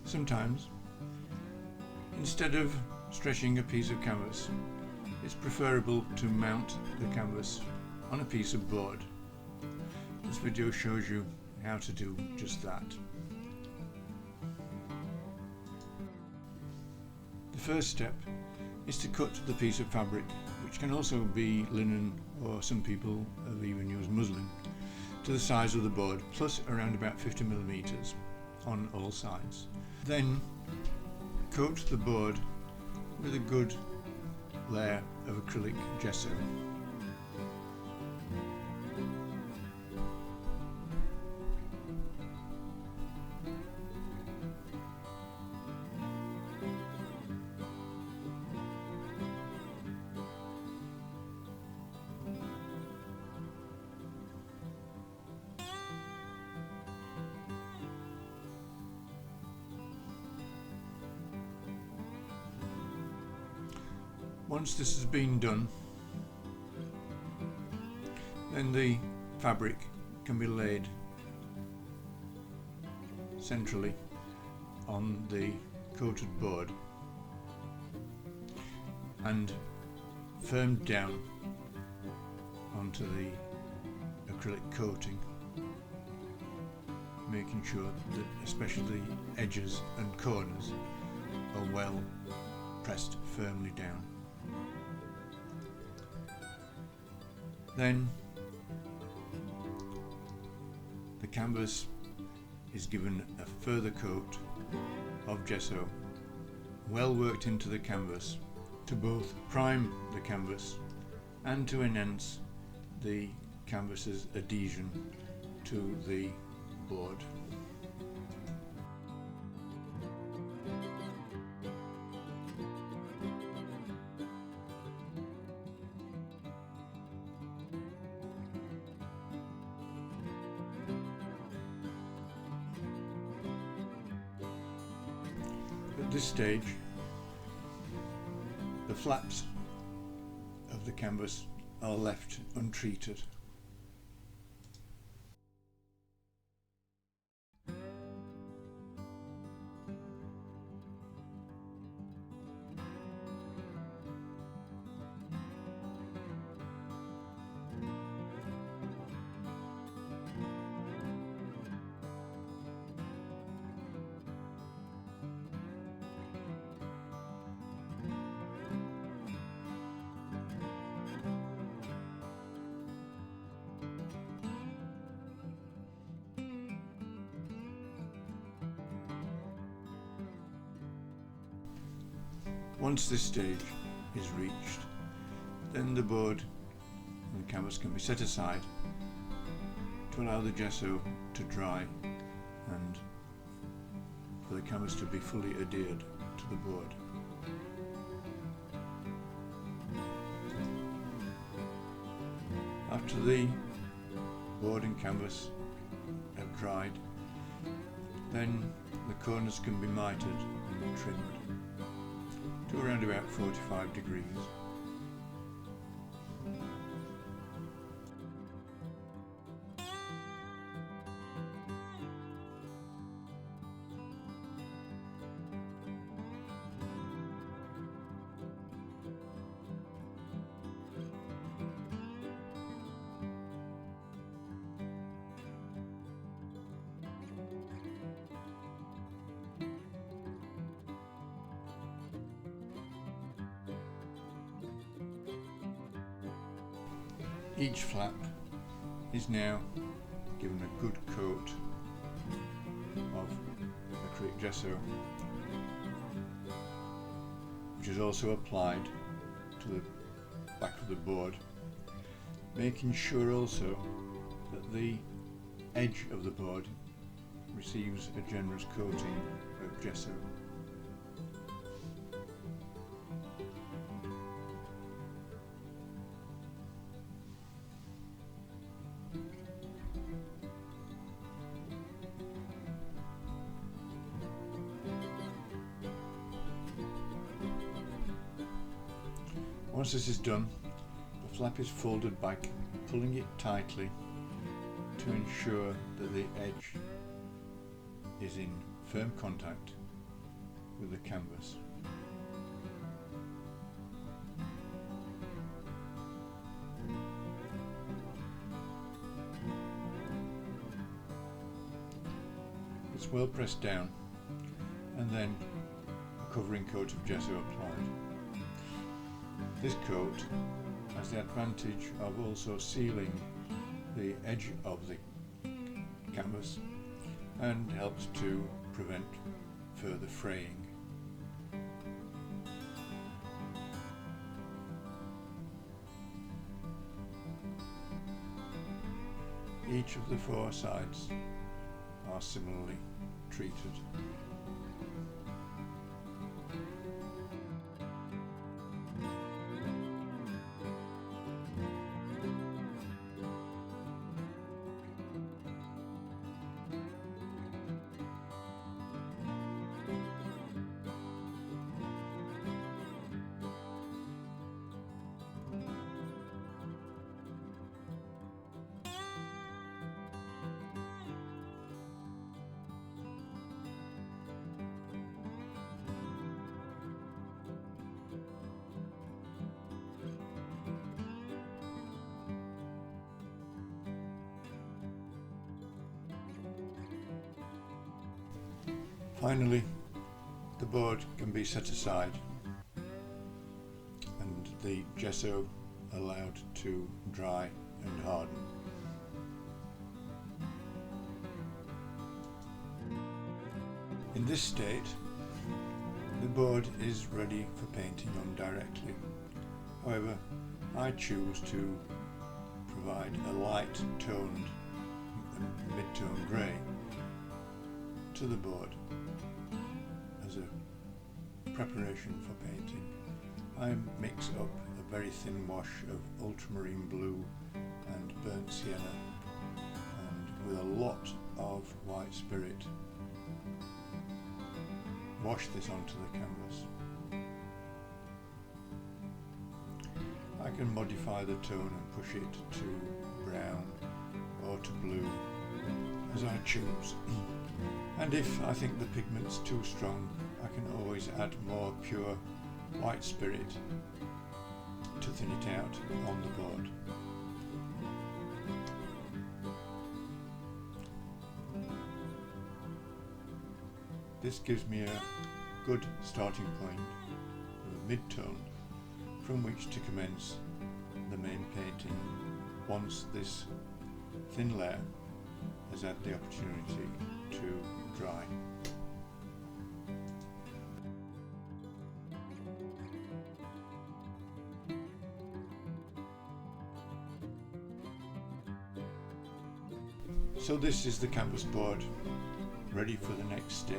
Sometimes, instead of stretching a piece of canvas, it's preferable to mount the canvas on a piece of board. This video shows you how to do just that. The first step is to cut the piece of fabric, which can also be linen, or some people have even used muslin, to the size of the board, plus around about 50mm on all sides. Then coat the board with a good layer of acrylic gesso. Once this has been done, then the fabric can be laid centrally on the coated board and firmed down onto the acrylic coating, making sure that especially the edges and corners are well pressed firmly down. Then the canvas is given a further coat of gesso, well worked into the canvas, to both prime the canvas and to enhance the canvas's adhesion to the board. At this stage, the flaps of the canvas are left untreated. Once this stage is reached, then the board and the canvas can be set aside to allow the gesso to dry and for the canvas to be fully adhered to the board. After the board and canvas have dried, then the corners can be mitered and trimmed to around about 45 degrees. Each flap is now given a good coat of acrylic gesso, which is also applied to the back of the board, making sure also that the edge of the board receives a generous coating of gesso. Once this is done, the flap is folded back, pulling it tightly to ensure that the edge is in firm contact with the canvas. It's well pressed down, and then a covering coat of gesso applied. This coat has the advantage of also sealing the edge of the canvas and helps to prevent further fraying. Each of the four sides are similarly treated. Finally, the board can be set aside and the gesso allowed to dry and harden. In this state, the board is ready for painting on directly. However, I choose to provide a light toned and mid-tone grey to the board as a preparation for painting. I mix up a very thin wash of ultramarine blue and burnt sienna, and with a lot of white spirit wash this onto the canvas. I can modify the tone and push it to brown or to blue as I choose. And if I think the pigment's too strong, I can always add more pure white spirit to thin it out on the board. This gives me a good starting point with a mid-tone from which to commence the main painting once this thin layer has had the opportunity to dry. So this is the canvas board ready for the next stage.